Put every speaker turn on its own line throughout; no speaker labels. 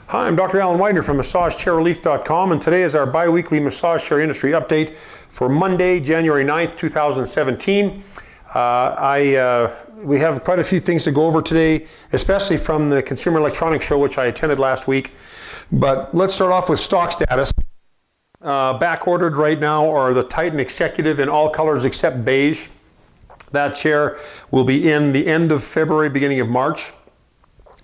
Hi, I'm Dr. Alan Widener from MassageChairRelief.com, and today is our bi-weekly massage chair industry update for Monday, January 9th, 2017. We have quite a few things to go over today, especially from the Consumer Electronics Show, which I attended last week. But let's start off with stock status. Back ordered right now are the Titan Executive in all colors except beige. That chair will be in the end of February, beginning of March.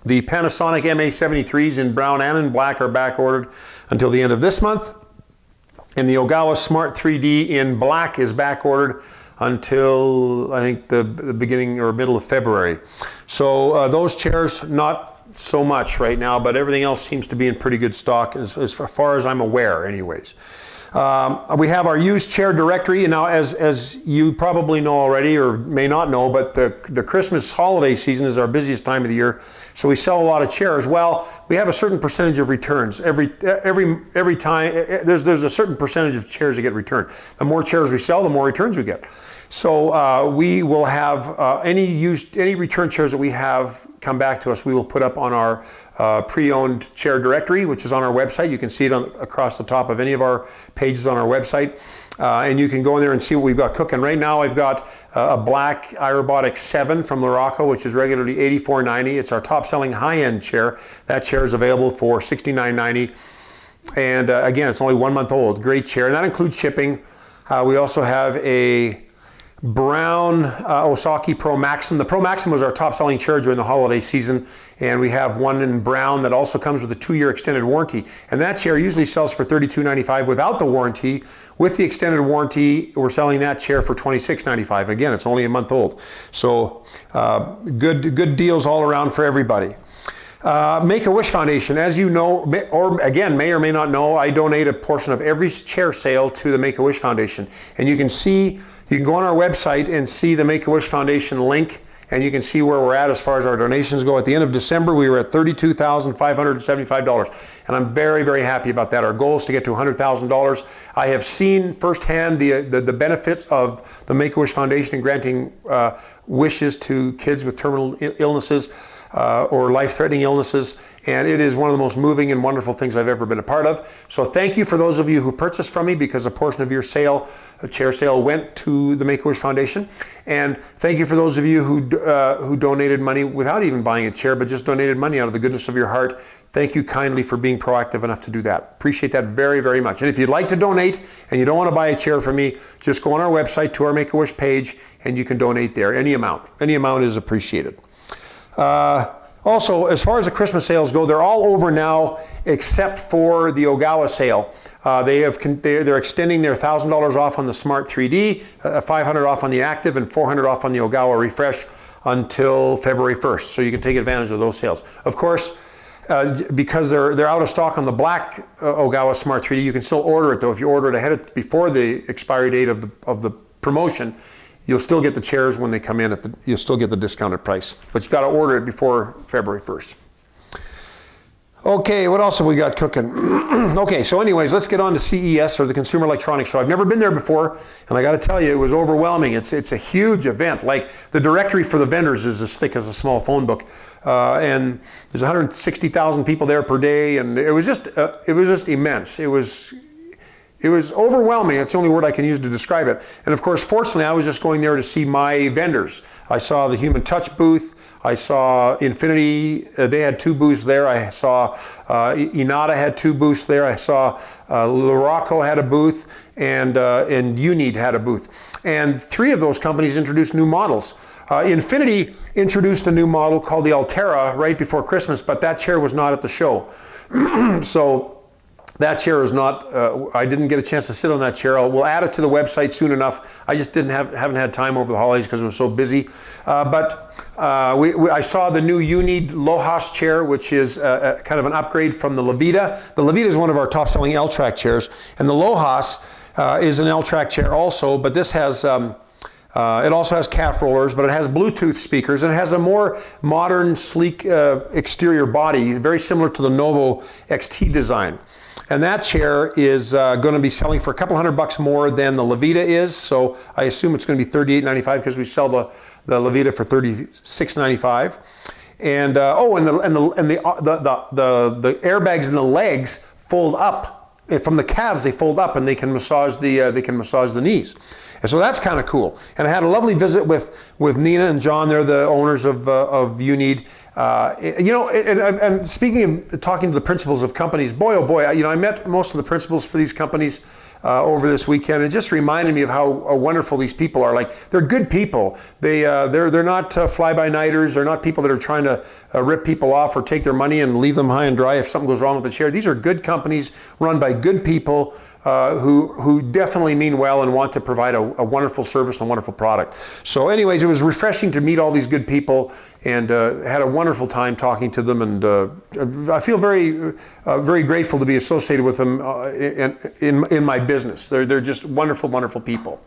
The Panasonic MA73s in brown and in black are back ordered until the end of this month. And the Ogawa Smart 3D in black is back ordered until I think the beginning or middle of February. So those chairs, not so much right now, but everything else seems to be in pretty good stock as far as I'm aware anyways. We have our used chair directory, and now as you probably know already or may not know, but the Christmas holiday season is our busiest time of the year, so we sell a lot of chairs. Well, we have a certain percentage of returns every time. There's a certain percentage of chairs that get returned. The more chairs we sell, the more returns we get. So we will have any return chairs that we have come back to us, we will put up on our pre-owned chair directory, which is on our website. You can see it across the top of any of our pages on our website. And you can go in there and see what we've got cooking. Right now I've got a black iRobotics 7 from Morocco, which is regularly $84.90. It's our top selling high-end chair. That chair is available for $69.90. And again, it's only 1 month old. Great chair, and that includes shipping. We also have a brown Osaki Pro Maxim. The Pro Maxim was our top selling chair during the holiday season, and we have one in brown that also comes with a 2-year extended warranty. And that chair usually sells for $32.95 without the warranty. With the extended warranty, we're selling that chair for $26.95. Again, it's only a month old. So good deals all around for everybody. Make-A-Wish Foundation, as you know, or again, may or may not know, I donate a portion of every chair sale to the Make-A-Wish Foundation. And you can go on our website and see the Make-A-Wish Foundation link, and you can see where we're at as far as our donations go. At the end of December, we were at $32,575, and I'm very, very happy about that. Our goal is to get to $100,000. I have seen firsthand the benefits of the Make-A-Wish Foundation in granting wishes to kids with terminal illnesses or life-threatening illnesses, and it is one of the most moving and wonderful things I've ever been a part of. So thank you for those of you who purchased from me, because a portion of your sale, a chair sale, went to the Make-A-Wish Foundation. And thank you for those of you who donated money without even buying a chair, but just donated money out of the goodness of your heart. Thank you kindly for being proactive enough to do that. Appreciate that very, very much. And if you'd like to donate and you don't want to buy a chair from me, just go on our website to our Make-A-Wish page and you can donate there. Any amount is appreciated. Also, as far as the Christmas sales go, they're all over now except for the Ogawa sale. They're extending their $1,000 off on the Smart 3D, $500 off on the Active, and $400 off on the Ogawa Refresh until February 1st. So you can take advantage of those sales. Of course, because they're out of stock on the black Ogawa Smart 3D, you can still order it though. If you order it before the expiry date of the promotion, you'll still get the chairs when they come in you'll still get the discounted price, but you've got to order it before February 1st. Okay, what else have we got cooking? Okay, so anyways, let's get on to CES, or the Consumer Electronics Show. I've never been there before, and I got to tell you, it was overwhelming. It's a huge event. Like, the directory for the vendors is as thick as a small phone book, and there's 160,000 people there per day, and it was just immense. It was overwhelming. That's the only word I can use to describe it. And of course, fortunately, I was just going there to see my vendors. I saw the Human Touch booth. I saw Infinity. They had 2 booths there. I saw Inada had 2 booths there. I saw Lorocco had a booth, and Unid had a booth. And 3 of those companies introduced new models. Infinity introduced a new model called the Altera right before Christmas, but that chair was not at the show. So that chair is not, I didn't get a chance to sit on that chair. We'll add it to the website soon enough. I just haven't had time over the holidays because I was so busy. I saw the new Unid Lojas chair, which is kind of an upgrade from the Blvd. The Blvd is one of our top selling L-track chairs, and the Lojas is an L-track chair also, but this has, it also has calf rollers, but it has Bluetooth speakers, and it has a more modern, sleek exterior body, very similar to the Novo XT design. And that chair is going to be selling for a couple $100 more than the Blvd is. So I assume it's going to be $38.95 because we sell the Blvd for $36.95. And the airbags in the legs fold up. From the calves, they fold up and they can massage the knees. And so that's kind of cool. And I had a lovely visit with Nina and John. They're the owners of UNeed. And speaking of talking to the principals of companies, boy, oh boy, I met most of the principals for these companies over this weekend. It just reminded me of how wonderful these people are. Like, they're good people. They're not fly-by-nighters. They're not people that are trying to rip people off or take their money and leave them high and dry if something goes wrong with the chair. These are good companies run by good people who definitely mean well and want to provide a wonderful service and a wonderful product. So anyways, it was refreshing to meet all these good people, and had a wonderful time talking to them, and I feel very very grateful to be associated with them in my business. They're just wonderful, wonderful people.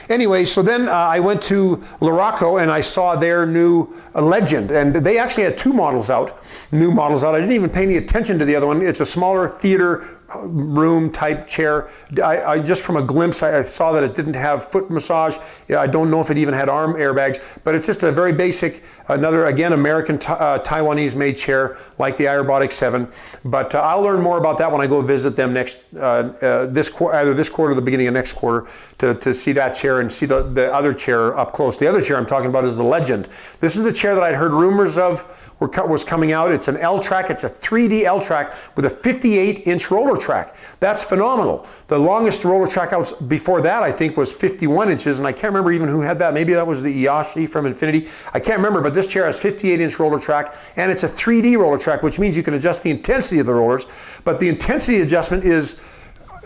Anyway, so then I went to Luraco and I saw their new Legend, and they actually had new models out. I didn't even pay any attention to the other one. It's a smaller theater room type chair. I just from a glimpse, I saw that it didn't have foot massage. I don't know if it even had arm airbags, but it's just a very basic, another, again, American Taiwanese made chair like the iRobotics 7. But I'll learn more about that when I go visit them either this quarter or the beginning of next quarter to see that chair and see the other chair up close. The other chair I'm talking about is the Legend. This is the chair that I'd heard rumors of was coming out. It's an L-track. It's a 3D L-track with a 58-inch roller track. That's phenomenal. The longest roller track out before that, I think, was 51 inches, and I can't remember even who had that. Maybe that was the Iyashi from Infinity. I can't remember, but this chair has 58-inch roller track, and it's a 3D roller track, which means you can adjust the intensity of the rollers, but the intensity adjustment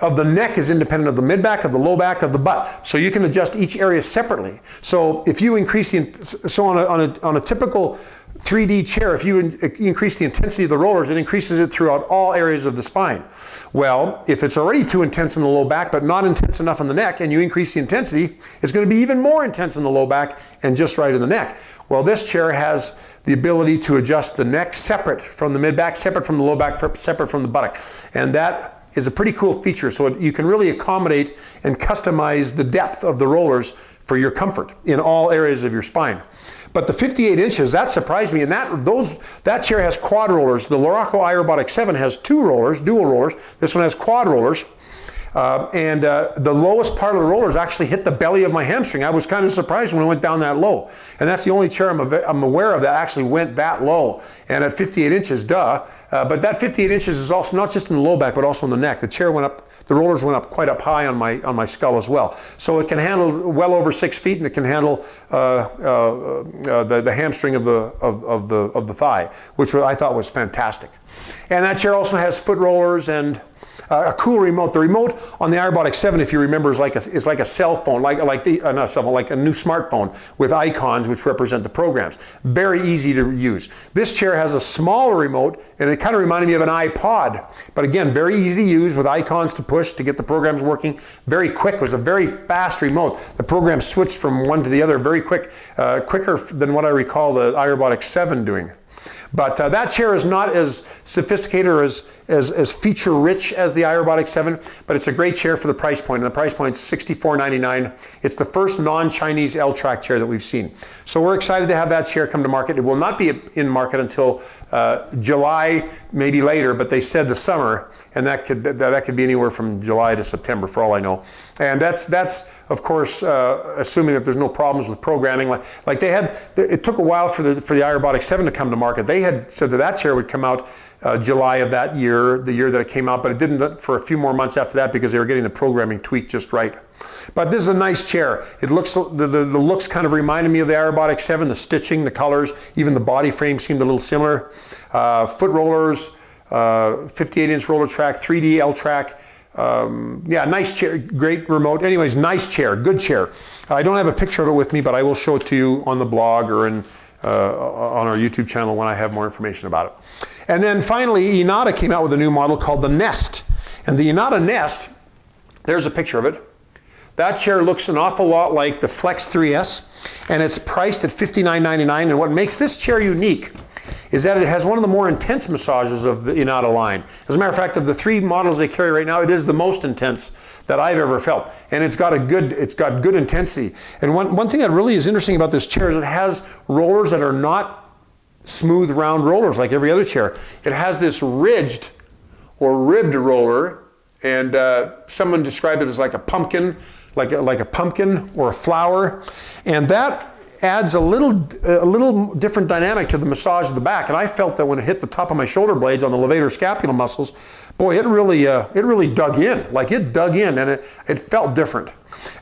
of the neck is independent of the mid-back, of the low back, of the butt. So you can adjust each area separately. So if you increase on a typical 3D chair, if you increase the intensity of the rollers, it increases it throughout all areas of the spine. Well, if it's already too intense in the low back, but not intense enough in the neck, and you increase the intensity, it's going to be even more intense in the low back and just right in the neck. Well, this chair has the ability to adjust the neck separate from the mid-back, separate from the low back, separate from the buttock. And that is a pretty cool feature. So you can really accommodate and customize the depth of the rollers for your comfort in all areas of your spine. But the 58 inches, that surprised me. And that chair has quad rollers. The Luraco iRobotics 7 has two rollers, dual rollers. This one has quad rollers. The lowest part of the rollers actually hit the belly of my hamstring. I was kind of surprised when it went down that low. And that's the only chair I'm aware of that actually went that low. And at 58 inches, duh. But that 58 inches is also not just in the low back, but also in the neck. The chair went up, the rollers went up quite up high on my skull as well. So it can handle well over 6 feet, and it can handle the hamstring of the thigh, which I thought was fantastic. And that chair also has foot rollers and a cool remote. The remote on the iRobotics 7, if you remember, is like a cell phone, like not a cell phone, like a new smartphone with icons which represent the programs. Very easy to use. This chair has a smaller remote, and it kind of reminded me of an iPod. But again, very easy to use with icons to push to get the programs working. Very quick. It was a very fast remote. The program switched from one to the other very quick, quicker than what I recall the iRobotics 7 doing. But that chair is not as sophisticated or as feature-rich as the iRobotics 7, but it's a great chair for the price point. And the price point is $64.99. It's the first non-Chinese L-track chair that we've seen. So we're excited to have that chair come to market. It will not be in market until July, maybe later, but they said the summer, and that could be anywhere from July to September for all I know. And that's of course assuming that there's no problems with programming. Like they had, it took a while for the iRobotics 7 to come to market. They had said that chair would come out July of that year, the year that it came out, but it didn't for a few more months after that because they were getting the programming tweaked just right. But this is a nice chair. It looks, the looks kind of reminded me of the iRobotics 7, the stitching, the colors, even the body frame seemed a little similar. Foot rollers, 58-inch roller track, 3D L-track. Yeah, nice chair, great remote. Anyways, nice chair, good chair. I don't have a picture of it with me, but I will show it to you on the blog or on our YouTube channel when I have more information about it. And then finally, Inada came out with a new model called the Nest. And the Inada Nest, there's a picture of it. That chair looks an awful lot like the Flex 3S, and it's priced at $59.99. And what makes this chair unique is that it has one of the more intense massages of the Inada line. As a matter of fact, of the 3 models they carry right now, it is the most intense that I've ever felt. And it's got good intensity. And one thing that really is interesting about this chair is it has rollers that are not smooth round rollers like every other chair. It has this ridged or ribbed roller, and someone described it as like a pumpkin, like a pumpkin or a flower, and that adds a little different dynamic to the massage of the back. And I felt that when it hit the top of my shoulder blades on the levator scapular muscles, boy, it really dug in. Like it dug in, and it felt different.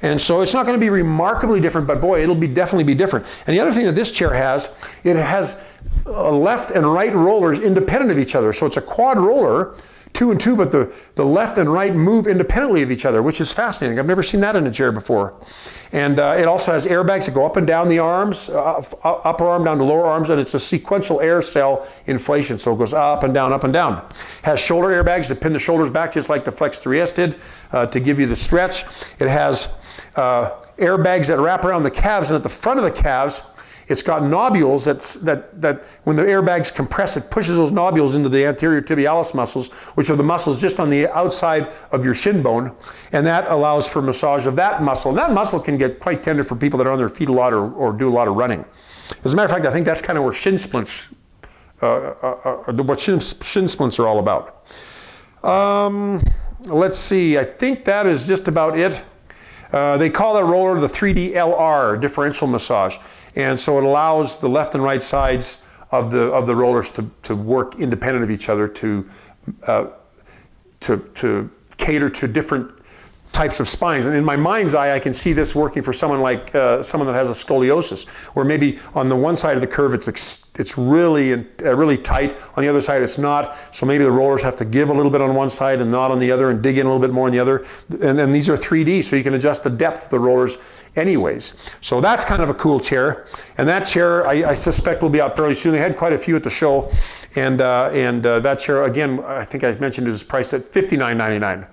And so it's not going to be remarkably different, but boy, it'll definitely be different. And the other thing that this chair has, it has left and right rollers independent of each other. So it's a quad roller, 2 and 2, but the left and right move independently of each other, which is fascinating. I've never seen that in a chair before. And it also has airbags that go up and down the arms, upper arm down to lower arms, and it's a sequential air cell inflation, so it goes up and down, up and down. Has shoulder airbags that pin the shoulders back just like the Flex 3S did to give you the stretch. It has airbags that wrap around the calves, and at the front of the calves, it's got nobules that when the airbags compress, it pushes those nobules into the anterior tibialis muscles, which are the muscles just on the outside of your shin bone, and that allows for massage of that muscle. And that muscle can get quite tender for people that are on their feet a lot or do a lot of running. As a matter of fact, I think that's kind of where shin splints, what shin splints are all about. Let's see, I think that is just about it. They call that roller the 3D LR, differential massage. And so it allows the left and right sides of the rollers to work independent of each other to cater to different types of spines. And in my mind's eye, I can see this working for someone like someone that has a scoliosis, where maybe on the one side of the curve it's really tight, on the other side it's not. So maybe the rollers have to give a little bit on one side and not on the other, and dig in a little bit more on the other. And then these are 3D, so you can adjust the depth of the rollers anyways. So that's kind of a cool chair. And that chair, I suspect, will be out fairly soon. They had quite a few at the show. And that chair, again, I think I mentioned it was priced at $59.99.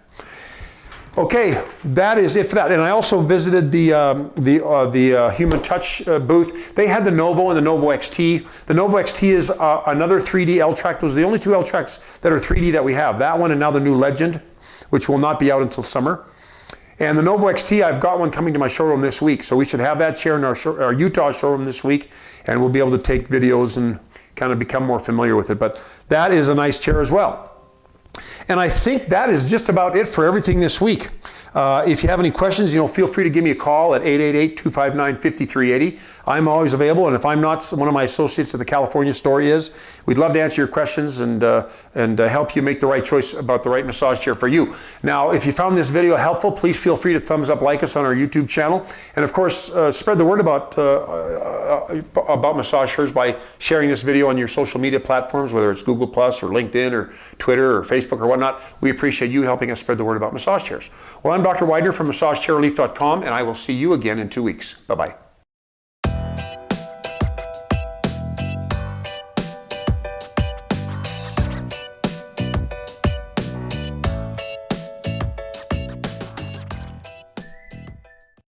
Okay, that is it for that. And I also visited the Human Touch booth. They had the Novo and the Novo XT. The Novo XT is another 3D L-Track. Those are the only two L-Tracks that are 3D that we have. That one and now the new Legend, which will not be out until summer. And the Novo XT, I've got one coming to my showroom this week. So we should have that chair in our Utah showroom this week, and we'll be able to take videos and kind of become more familiar with it. But that is a nice chair as well. And I think that is just about it for everything this week. If you have any questions, feel free to give me a call at 888-259-5380. I'm always available, and if I'm not, one of my associates at the California store is. We'd love to answer your questions and help you make the right choice about the right massage chair for you. Now, if you found this video helpful, please feel free to thumbs up, like us on our YouTube channel, and of course, spread the word about massage chairs by sharing this video on your social media platforms, whether it's Google Plus or LinkedIn or Twitter or Facebook or whatnot. We appreciate you helping us spread the word about massage chairs. Well, I'm Dr. Widener from MassageChairRelief.com, and I will see you again in 2 weeks. Bye-bye.